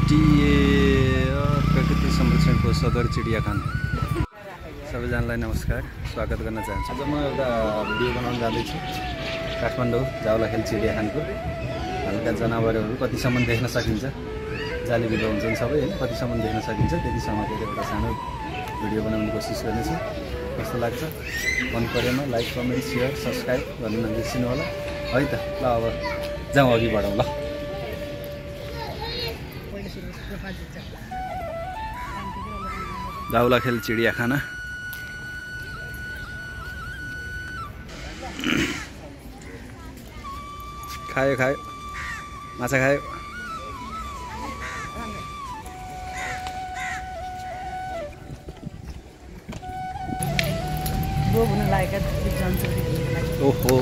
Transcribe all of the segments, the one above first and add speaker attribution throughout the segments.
Speaker 1: प्रकृति संरक्षणको सदर चिडियाखाना। सबैजनालाई नमस्कार, स्वागत गर्न चाहन्छु। आज म एउटा भिडियो बनाउन जाँदैछु काठमाडौँ जावलाखेल चिडियाखानाको। हल्का जनावरहरू कतिसम्म देख्न सकिन्छ, जाली बिलो हुन्छन् सबै होइन, कतिसम्म देख्न सकिन्छ त्यतिसम्म एउटा सानो भिडियो बनाउने कोसिस गर्नेछु। कस्तो लाग्छ मन परेन लाइक कमेन्ट सेयर सब्सक्राइब गर्न नबिर्सिनु होला है त। ल अब जाउँ अघि बढौँ। ल जावलाखेल चिडियाखाना। खायो माछा खायो। ओहो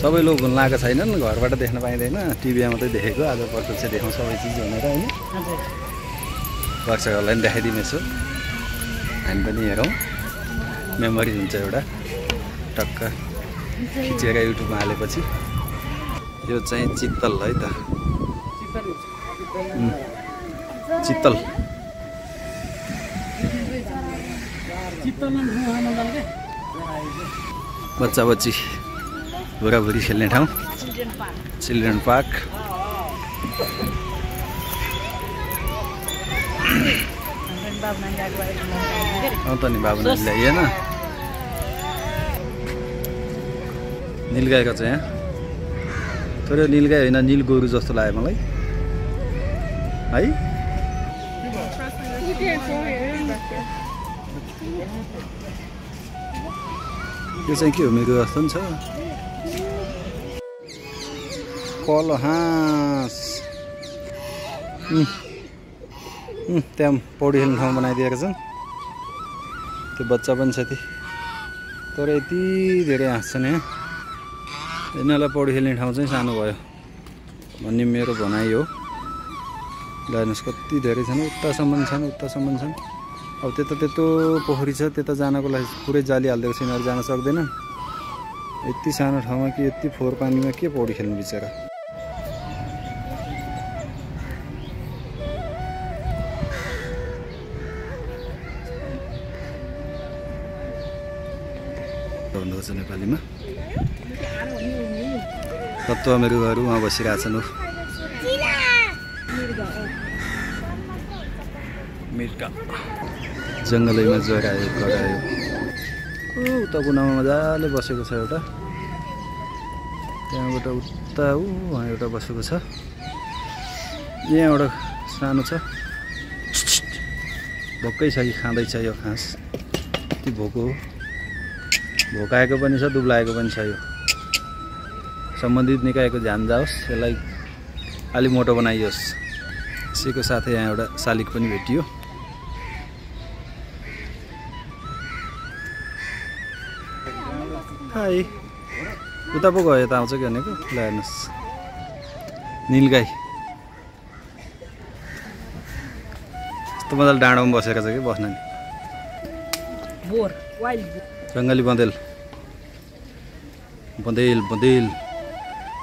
Speaker 1: सबै लोक हुन लागेको छैनन्, घरबाट देख्न पाइँदैन, टिभीमा मात्रै देखेको। आज प्रत्यक्ष देखाउँ सबै चिज भनेर होइन। दर्शकहरूलाई पनि देखाइदिनु यसो, हामी पनि हेरौँ, मेमोरी हुन्छ एउटा। टक्क खिचेर युट्युबमा हालेपछि। यो चाहिँ चित्तल है त, चित्तल। बच्चा बच्ची बुढाबुढी खेल्ने ठाउँ, चिल्ड्रेन पार्क। त नि बाबु नानी ल्याइएन। निलगाईको चाहिँ यहाँ थोरै निलगाई होइन, निल गोरु जस्तो लाग्यो मलाई है। यो चाहिँ के हो, मेरो जस्तो नि छ। कलो हाँस। त्यहाँ पौडी खेल्ने ठाउँ बनाइदिएको छन्। त्यो बच्चा पनि छ तर यति धेरै हाँस छन् यहाँ। यिनीहरूलाई पौडी खेल्ने ठाउँ चाहिँ सानो भयो भन्ने मेरो भनाइ हो। हेर्नुहोस् कति धेरै छन्, उतासम्म छन्। अब त्यस्तो पोखरी छ, त्यता जानको लागि पुरै जाली हालिदिएको छ, यिनीहरू जान सक्दैन। यति सानो ठाउँमा कि यति फोहोर पानीमा के पौडी खेल्नु बिचरा। भन्नुहुन्छ नेपालीमा। तत्त्वमेरुहरू उहाँ बसिरहेछन्। मिर्का जङ्गलैमा जोगायो लगायो। उता कुनामा मजाले बसेको छ एउटा, त्यहाँबाट उता उहाँ एउटा बसेको छ। यहाँ एउटा सानो छ, भोकै छ कि खाँदैछ यो घाँस। यति भोको हो, भोकाएको पनि छ, दुब्लाएको पनि छ। यो सम्बन्धित निकायको ध्यान जाओस्, यसलाई अलिक मोटो बनाइयोस्। यसैको साथै यहाँ एउटा शालिक पनि भेटियो। हाई उता पो गयो, यता आउँछ कि भनेको। ल हेर्नुहोस् निलगाई यस्तो मजाले डाँडोमा बसेको छ कि बस्न नि। जङ्गली बँदेल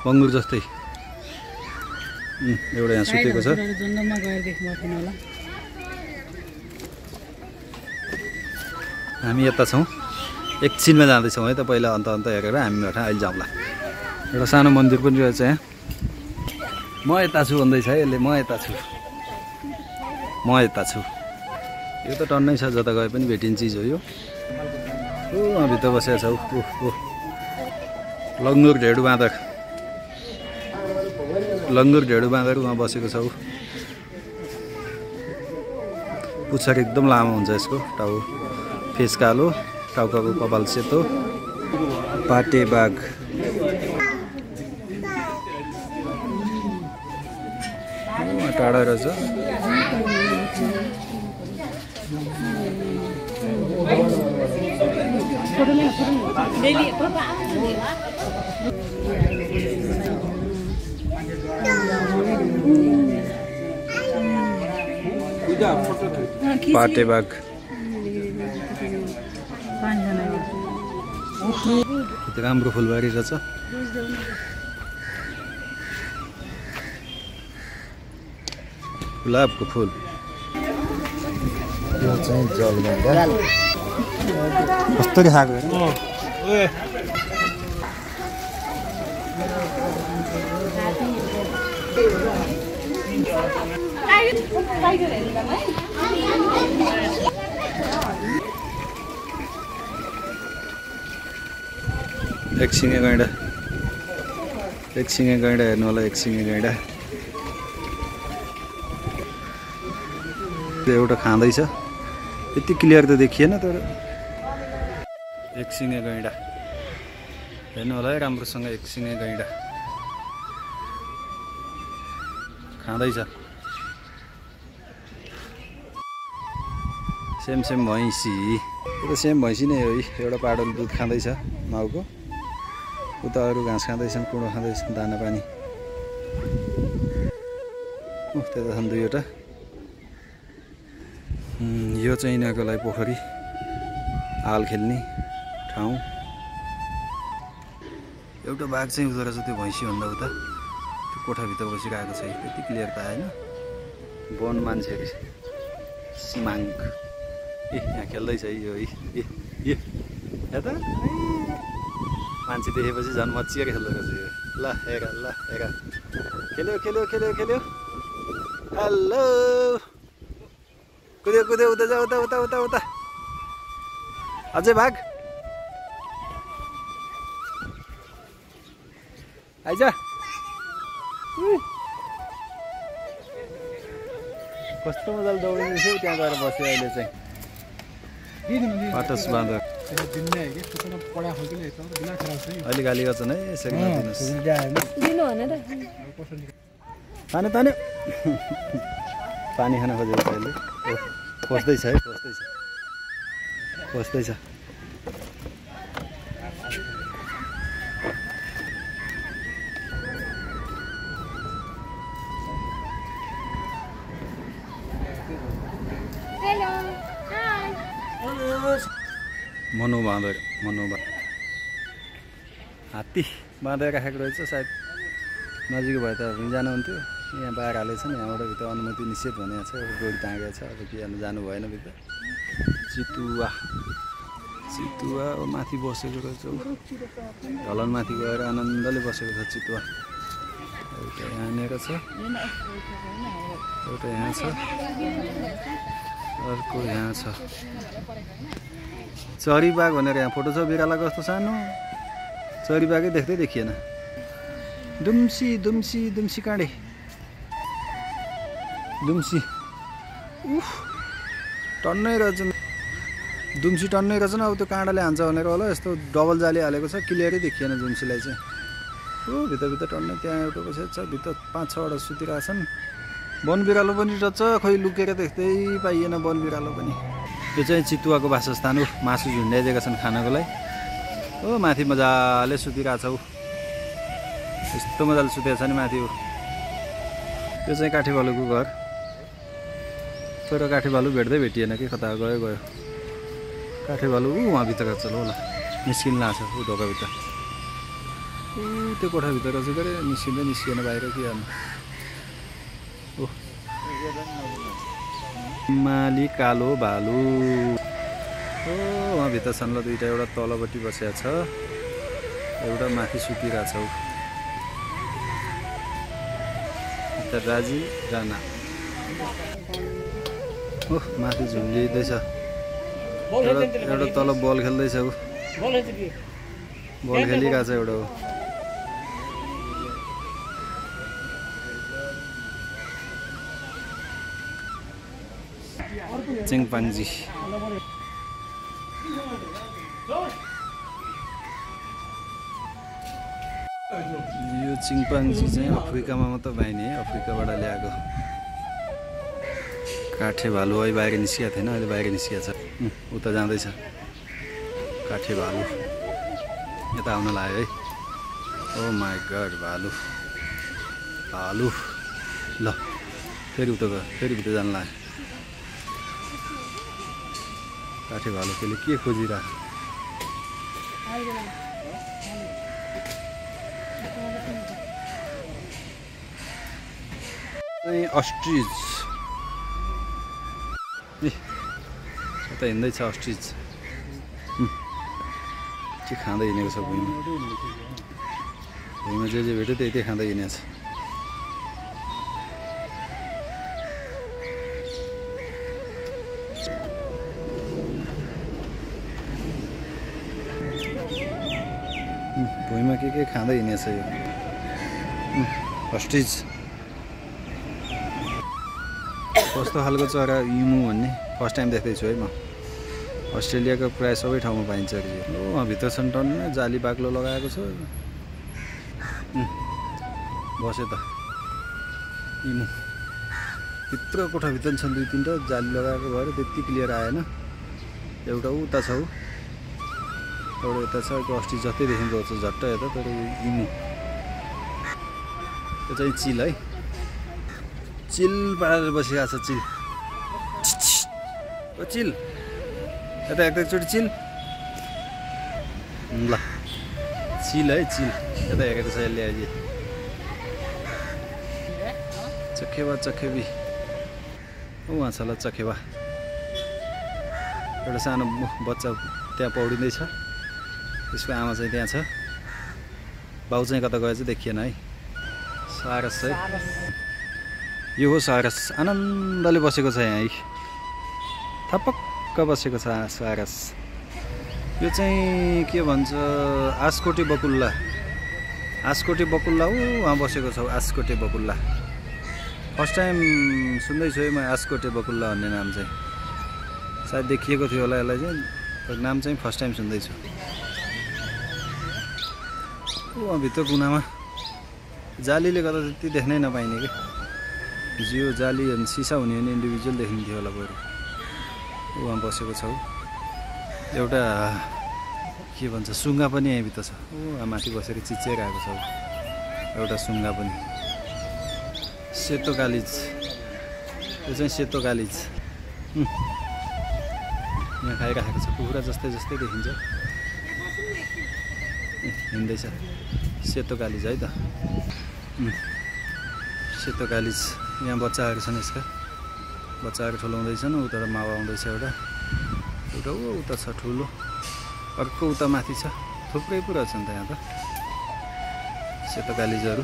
Speaker 1: बङ्गुर जस्तै एउटा यहाँ सुतेको छ। हामी यता छौँ, एकछिनमा जाँदैछौँ है त। पहिला अन्त हेरेर हामी अहिले जाउँला। एउटा सानो मन्दिर पनि रहेछ यहाँ। म यता छु भन्दैछ है यसले, म यता छु। यो त टन्नै छ, जता गए पनि भेटिने चिज हो यो। उहाँ भित्र बसेको छ। लङ्गुर ढेडु बाँदर उहाँ बसेको छ। पुच्छर एकदम लामो हुन्छ यसको, टाउ फेस कालो, टाउकाको कपाल सेतो। पाटे बाघ टाढा रहेछ। पाटे बाघ राम्रो फुलबारी रहेछ। गुलाबको फुल यो चाहिँ जलगैँडा कस्तो खाएको एक सिङे गैँडा हेर्नु होला एक सिङे गैँडा एउटा खाँदैछ यति क्लियर त देखिएन तर एक सिङे गैँडा हेर्नु होला है राम्रोसँग एक सिङे गैँडा खाँदैछ सेम भैँसी यो त सेम भैँसी नै हो एउटा पाडोले दुध खाँदैछ माउको उता अरू घाँस खाँदैछन् कुँडो खाँदैछन् दाना पानी त्यता छन् दुईवटा यो चाहिँ यिनीहरूको लागि पोखरी हाल खेल्ने ठाउँ एउटा बाघ चाहिँ उता रहेछ त्यो भैँसीभन्दा उता त्यो कोठाभित्र बसिरहेको छ त्यति क्लियर त आएन वन मान्छेहरू सिमाङ यहाँ खेल्दैछ यो यहाँ त मान्छे देखेपछि झन् मचिएर खेल्दो रहेछ यो ल हेर खेल्यो हेलो कुद्यो उता जा उता अझै भाग आइज कस्तो मजाले दौडिँदैछ त्यहाँ गएर बस्यो अहिले चाहिँ पाटस बाँदर अहिले गाली गर्छन् है यसरी नदिनुहोस् तान्यो पानी खान खोजेको छ अहिले खोज्दैछ मनु बाँदर हात्ती बाँधेर राखेको रहेछ सायद नजिक भए त जानुहुन्थ्यो यहाँ बाहिर हालेछ नि यहाँबाट भित्र अनुमति निषेध भनेको छ गोडी तागेको छ अब के गर्नु जानु भएन भित्र चितुवा माथि बसेको रहेछ ढलन माथि गएर आनन्दले बसेको छ चितुवा एउटा यहाँनिर छ एउटा यहाँ छ अर्को यहाँ छ चरीबाघ भनेर यहाँ फोटो छ बिराला कस्तो सानो चरीबाघै देख्दै देखिएन दुम्सी काँडे दुम्सी टन्नै रहेछन् दुम्सी टन्नै रहेछन् अब त्यो काँडाले हान्छ भनेर होला यस्तो डबल जाली हालेको छ क्लियरै देखिएन दुम्सीलाई चाहिँ भित्र टन्नै त्यहाँ एउटा बसेको छ भित्र 5-6वटा सुतिरहेछन् वन बिरालो पनि रहेछ खोइ लुकेर देख्दै पाइएन वन बिरालो पनि यो चाहिँ चितुवाको वासस्थान हो मासु झुन्ड्याइदिएका छन् खानको लागि माथि मजाले सुतिरहेछ यस्तो मजाले सुतेको छ नि माथि हो यो चाहिँ काठे भालुको घर तर काठे भालु भेटिएन कि कता गयो काठे भालु उहाँभित्र रहेछ होला निस्किन लाग्छ ढोकाभित्र त्यो कोठाभित्र रहेछ के अरे निस्किएन बाहिर के गर्नु माली कालो भालु उहाँभित्र छन् ल दुईवटा एउटा तलपट्टि बसेको छ एउटा माथि सुतिरहेछ राजी राणा माथि झुन्डिँदैछ एउटा तल बल खेल्दैछ बल खेलिरहेको छ एउटा चिङपाङजी यो चिङपाङजी चाहिँ अफ्रिकामा मात्र पाइने अफ्रिकाबाट ल्याएको काठे भालु अहिले बाहिर निस्किएको थिएन अहिले बाहिर निस्किएको छ उता जाँदैछ काठे भालु यता आउन लाग्यो है ओ माई गड भालु ल फेरि उता गयो फेरि भित्र जान लाग्यो काठे भालु त्यसले के खोजिरहेको अस्ट्रिच यता हिँड्दैछ अस्ट्रिच के खाँदै हिँडेको छ भुइँमा भुइँमा जे भेट्यो त्यही खाँदै हिँडेको छ भुइँमा के खाँदै हिँडेको छ यो अस्ट्रिच कस्तो खालको चरा इमु भन्ने फर्स्ट टाइम देख्दैछु है म अस्ट्रेलियाको प्राय सबै ठाउँमा पाइन्छ अरे यो वहाँ भित्र छन् टन्नै जाली बाक्लो लगाएको छ बस्यो त इमु भित्र कोठाभित्र छन् 2-3टा जाली लगाएको भएर त्यति क्लियर आएन एउटा उता छ एउटा यता छ अस्ट्रिच जस्तै देखिँदो छ झट्ट यता तर इमु त्यो चाहिँ चिल है चिल पारेर बसिरहेको छ चिल ओ चिल यता एकचोटि चिल ल चिल है चिल यता हेरेको छ यसले अहिले चखेवा चखेबी उहाँ छ ल चखेवा एउटा सानो बच्चा त्यहाँ पौडिँदैछ त्यसको आमा चाहिँ त्यहाँ छ बाउ चाहिँ कता गए चाहिँ देखिएन है सारस है यो हो सारस आनन्दले बसेको छ यहाँ थपक्क बसेको छ सारस यो चाहिँ के भन्छ आस्कोटे बकुल्ला हो वहाँ बसेको छ आस्कोटे बकुल्ला फर्स्ट टाइम सुन्दैछु है म आस्कोटे बकुल्ला भन्ने नाम चाहिँ सायद देखिएको थियो होला यसलाई चाहिँ तर नाम चाहिँ फर्स्ट टाइम सुन्दैछु वहाँ भित्र कुनामा जालीले गर्दा त्यति देख्नै नपाइने कि जियो जाली अनि सिसा हुने भने इन्डिभिजुअल देखिन्थ्यो होला बरु वहाँ बसेको छ एउटा के भन्छ सुङ्गा पनि यहीँभित्र छ माथि बसेर चिच्याएर आएको छ एउटा सुङ्गा पनि सेतो कालिज यो चाहिँ सेतो कालिज यहाँ खाइराखेको छ कुखुरा जस्तै देखिन्छ हिँड्दैछ सेतो कालिज है त सेतो कालिज यहाँ बच्चाहरू छन् यसका बच्चाहरू ठुलो हुँदैछन् उता माउ आउँदैछ एउटा उता छ ठुलो अर्को उता माथि छ थुप्रै पुरा छन् त यहाँ त सेतो कालिजहरू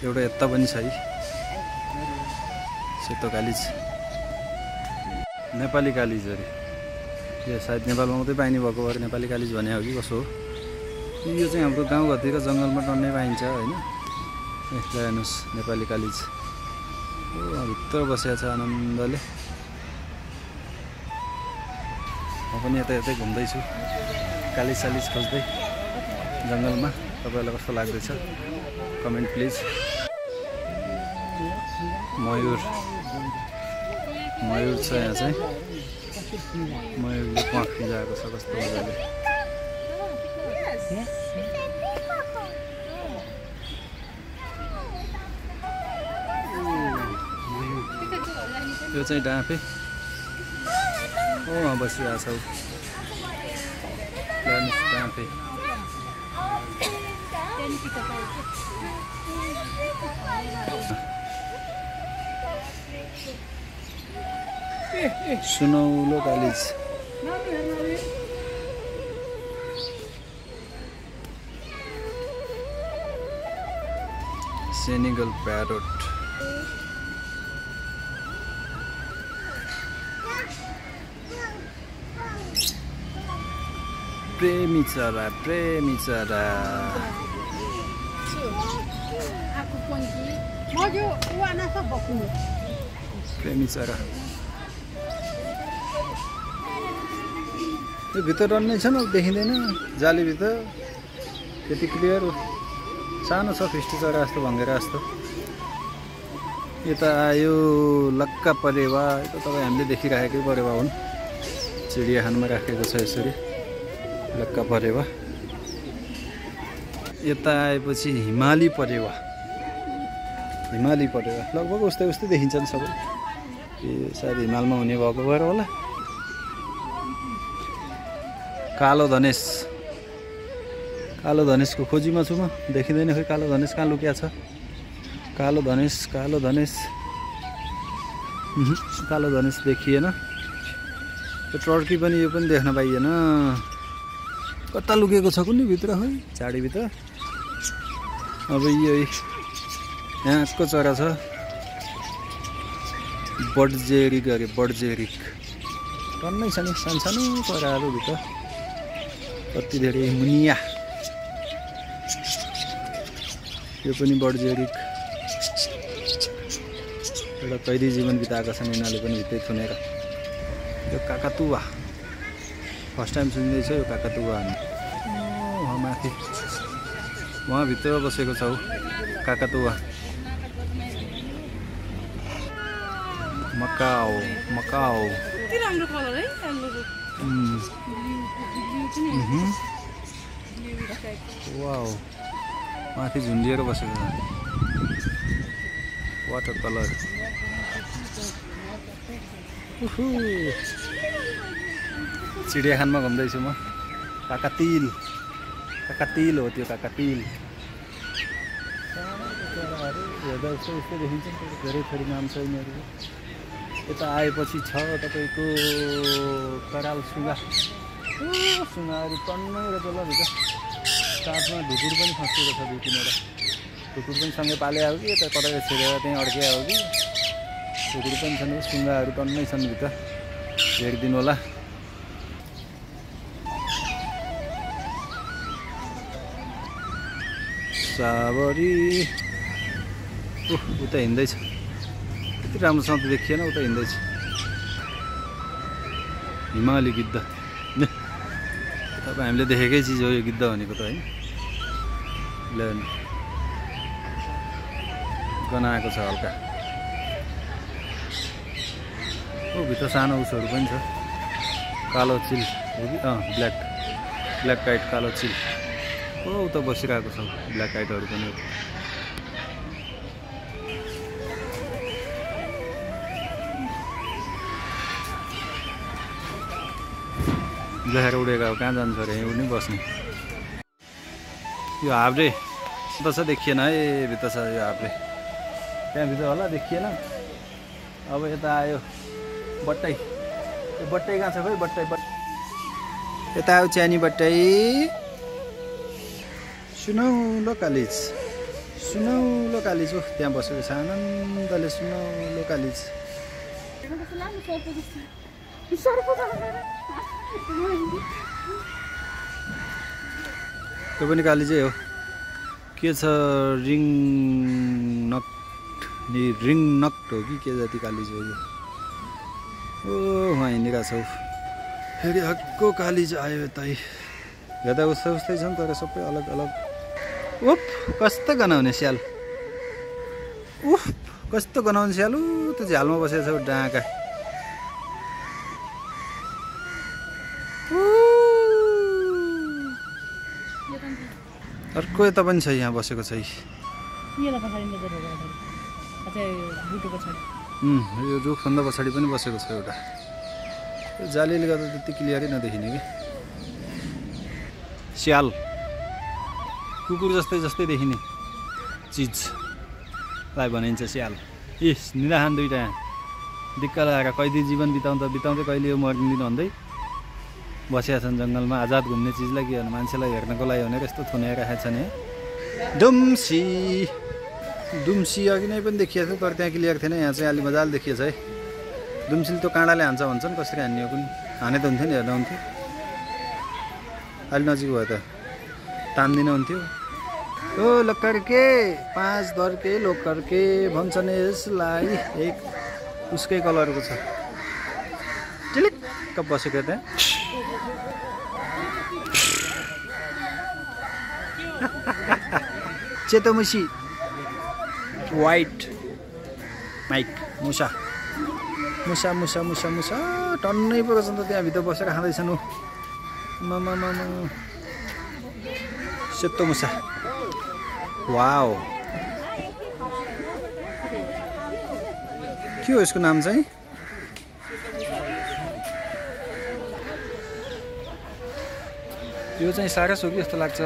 Speaker 1: एउटा यता पनि छ है सेतो कालिज नेपाली कालिज अरे यो सायद नेपालमा मात्रै पाइने भएको भएर नेपाली कालिज भने हो कि कसो हो यो चाहिँ हाम्रो गाउँघरतिर जङ्गलमा टन्नै पाइन्छ होइन हेर्नुहोस् नेपाली कालिज भित्र बसेको छ आनन्दले म पनि यता घुम्दैछु कालिज सालिज खोज्दै जङ्गलमा तपाईँलाई कस्तो लाग्दैछ कमेन्ट प्लिज मयूर छ यहाँ चाहिँ मयूरले प्वाख फिजाएको छ कस्तो मजाले यो चाहिँ डाँफे वहाँ बसिरहेको छ डाँफे सुनौलो कालिज सेनेगल प्यारोट प्रेमी चरा प्रेमी चरा यो भित्र रन्नै छ न देखिँदैन जालीभित्र त्यति क्लियर सानो छ फिस्टो चरा जस्तो भङ्गेरा जस्तो यता आयो लक्का परेवा यता तपाईँ हामीले देखिराखेकै परेवा हुन् चिडियाखानामा राखेको छ यसरी लक्का परेवा यता आएपछि हिमाली परेवा लगभग उस्तै देखिन्छन् सबै सायद हिमालमा हुने भएको भएर होला कालो धनेशको खोजीमा छु म देखिँदैन खोइ कालो धनेश कहाँ लुकिया छ कालो धनेश कालो धनेश देखिएन। त्यो टर्की पनि यो पनि देख्न पाइएन। कता लुकेको छ कुनै भित्र है झाडीभित्र। अब यही यहाँको चरा छ बडजेरिक अरे बडजेरिक टन्नै छ नि सानसानो चराहरू भित्र। कति धेरै मुनिया यो पनि बडजेरिक एउटा कैदी जीवन बिताएका छन् यिनीहरूले पनि भित्रै थुनेर। यो काकातुवा फर्स्ट टाइम सुन्दैछ यो काकातुवा। वहाँ माथि वहाँभित्र बसेको छ काकातुवा। मकाओ मकाओ
Speaker 2: राम्रो कलर है
Speaker 1: वाउ माथि झुन्डिएर बसेको छ वाटर कलर। चिडियाखानमा घुम्दैछु म। काकातिल काकातिल हो त्यो काकातिल। हेर्दा यस्तो यस्तो देखिन्छ धेरै थोरै नाम छ यिनीहरूको। यता आएपछि छ तपाईँको कराल सुगा। सुगाहरू टन्नै रहेछ ल भित्र। काठमा ढुकुर पनि फस्किएको छ 2-3वटा। ढुकुर पनि सँगै पाले हो कि यता कतै छिरेर त्यहीँ अड्किया हो कि। ढुकुर पनि छन् सुगाहरू टन्नै छन् भित्र। हेरिदिनु होला। साबरी उता हिँड्दैछ। त्यति राम्रोसँग त देखिएन उता हिँड्दैछ। हिमाली गिद्ध तपाईँ हामीले देखेकै चिज हो यो गिद्ध भनेको त होइन। गनाएको छ हल्का। भित्र सानो उसहरू पनि छ। कालो चिल हो कि ब्ल्याक काइट कालो चिल। उता बसिरहेको छ ब्ल्याक काइटहरू पनि। लेखेर उडेको अब कहाँ जान्छ अरे यहीँ उड्नै बस्ने। यो हाब्रे उता छ देखिएन है। भित्र छ यो हाब्रे त्यहाँभित्र होला देखिएन। अब यता आयो बट्टाई। यो बट्टाई कहाँ छ खोइ बट्टाई यता आयो च्यानी बट्टाई। सुनौलो कालिज सुनौलो कालिज हो त्यहाँ बसेको छ आनन्दले सुनौलो कालिज। त्यो पनि कालिजै हो। के छ रिङ नक्ट हो कि के जाति कालिज हो यो। वहाँ हिँडिरहेको छौ फेरि हक्को कालिज आयो यतै। हेर्दा उस्तै छन् तर सबै अलग अलग। उफ कस्तो गनाउने स्याल। उफ कस्तो गनाउने स्याल। त्यो झ्यालमा बसेको छ डाँका। अर्को यता पनि छ यहाँ बसेको छ। यो रुखभन्दा पछाडि पनि बसेको छ एउटा। जालीले गर्दा त्यति क्लियरै नदेखिने कि। स्याल कुकुर जस्तै देखिने चिजलाई भनिन्छ स्याल। निराहान दुइटा दिक्क लगाएर कैदी जीवन बिताउँदै कहिले यो मर्दिनु भन्दै बसिया छन् जङ्गलमा। आजाद घुम्ने चिजलाई के भन्नु मान्छेलाई हेर्नको लागि भनेर यस्तो थुनेर राखेको छ नि। दुम्सी अघि नै पनि देखिएको थियो तर त्यहाँ क्लियर थिएन। यहाँ चाहिँ अलि मजाले देखिएछ है। दुम्सीले त्यो काँडाले हान्छ भन्छन्। कसरी हान्ने हो कुनै हाने त हुन्थ्यो नि हेर्दा हुन्थ्यो। अलि नजिक भयो त तान्दिन हुन्थ्यो। ओ लक्कर्के 5 दर्के लोकर्के भन्छन् यसलाई। एक उसकै कलरको छ। टिलिक्क बसेको त्यहाँ। चेतोमुसी वाइट माइक मुसा टन्नै पो रहेछन् त त्यहाँभित्र बसेर खाँदैछन्। सेतो मुसा वाओ। के हो यसको नाम चाहिँ? यो चाहिँ सारस हो कि जस्तो लाग्छ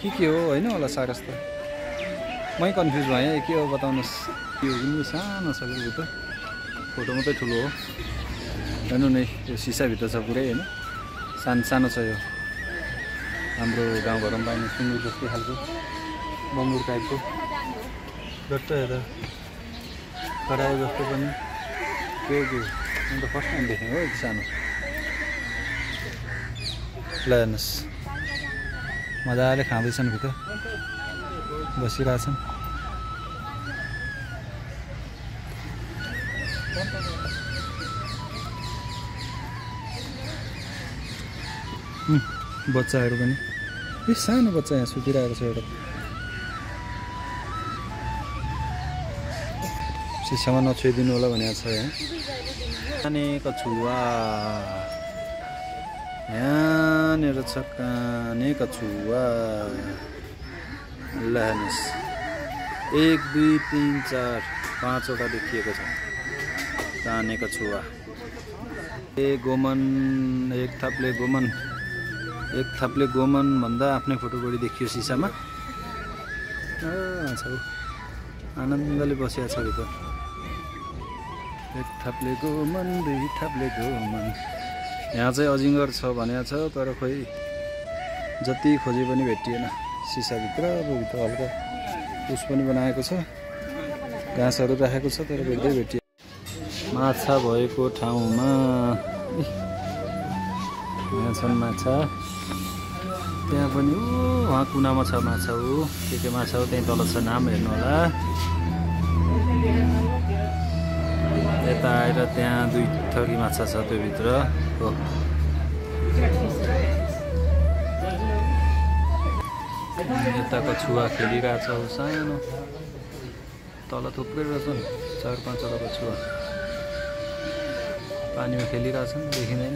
Speaker 1: कि के हो होइन होला सारस त। मै कन्फ्युज भएँ के हो बताउनुहोस्। यो पनि सानो छ कि त फोटो मात्रै ठुलो हो। हेर्नु नै यो सिसाभित्र छ पुरै होइन, सानो सानो छ यो। हाम्रो गाउँघरमा पाइने सुँगुर जस्तै खालको बङ्गुर टाइपको डट्ट हेर्दा करायो जस्तो पनि के म त फर्स्ट टाइम देखेँ हो यति सानो। ल हेर्नुहोस् मजाले खाँदैछन्, भित्र बसिरहेछन्। बच्चाहरू पनि सानो बच्चा यहाँ सुतिरहेको छ एउटा। सिसामा नछोइदिनु होला भनेको छ यहाँ। काने कछुवा यहाँनिर छ, काने कछुवा। ल हेर्नुहोस् 1 2 3 4 5वटा देखिएको छ काने कछुवा। गोमन एक थाप्ले गोमन भन्दा आफ्नै फोटो बढी देखियो सिसामा। आनन्दले बसिया छ भित्र। एक थाप्ले गोमन 2 थाप्ले गोमन। यहाँ चाहिँ अजिङ्गर छ भनेको छ, तर खोइ जति खोजे पनि भेटिएन। सिसाभित्र अब भित्र हल्का उस पनि बनाएको छ, घाँसहरू राखेको छ, तर भेट्दै भेटिएन। माछा भएको ठाउँमा यहाँ छन् माछा। त्यहाँ पनि उहाँ कुनामा छ माछा हो। के माछा हो त्यहीँ तल छ, नाम हेर्नु होला। यता आएर त्यहाँ 2 थरी माछा छ त्यो भित्र हो। यता कछुवा खेलिरहेछ सानो, तल थुप्रै रहेछन् 4-5वटा कछुवा पानीमा खेलिरहेछन्, देखिँदैन।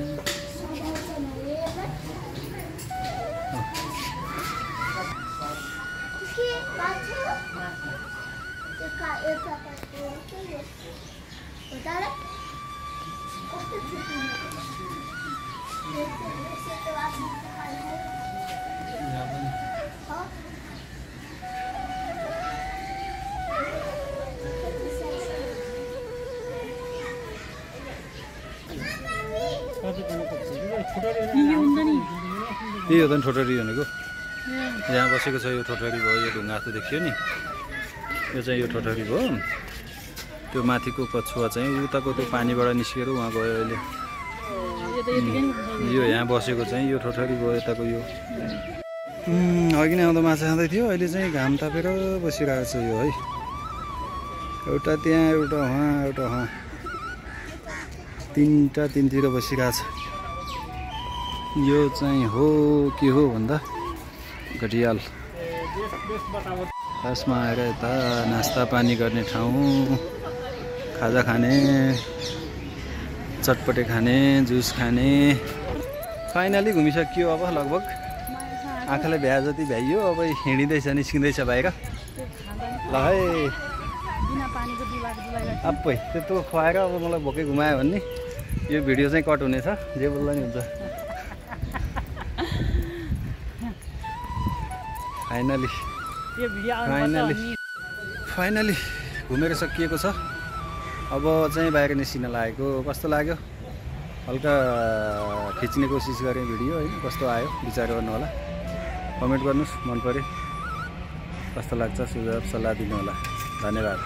Speaker 1: यही हो त ठोटरी भनेको। यहाँ बसेको छ यो ठोटरी भयो। यो ढुङ्गा जस्तो देखियो नि, यो चाहिँ यो ठोटरी भयो। त्यो माथिको कछुवा चाहिँ उताको त्यो पानीबाट निस्केर उहाँ गयो अहिले। यो यहाँ बसेको चाहिँ यो ठोटरी भयो यताको। यो अघि नै आउँदा माछा खाँदै थियो, अहिले चाहिँ घाम तापेर बसिरहेको छ यो है। एउटा त्यहाँ एउटा उहाँ एउटा उहाँ, 3टा 3तिर बसिरहेछ। यो चाहिँ हो के हो भन्दा घडियाल। खासमा आएर यता नास्ता पानी गर्ने ठाउँ, खाजा खाने, चटपटे खाने, जुस खाने। फाइनली घुमिसकियो अब लगभग। आँखाले भ्या जति भ्याइयो, अब हिँडिँदैछ, निस्किँदैछ बाहिर। ल है आप्पै त्यत्रो खुवाएर अब मलाई भोकै घुमायो भने यो भिडियो चाहिँ कट हुनेछ, जे बोल्दा नि हुन्छ। फाइनली घुमेर सकिएको छ। अब चाहिँ बाहिर निस्किन लागेको। कस्तो लाग्यो? हल्का खिच्ने कोसिस गरेँ भिडियो होइन, कस्तो आयो विचार गर्नु होला, कमेन्ट गर्नुहोस्। मन पऱ्यो कस्तो लाग्छ सुझाव सल्लाह दिनु होला। धन्यवाद।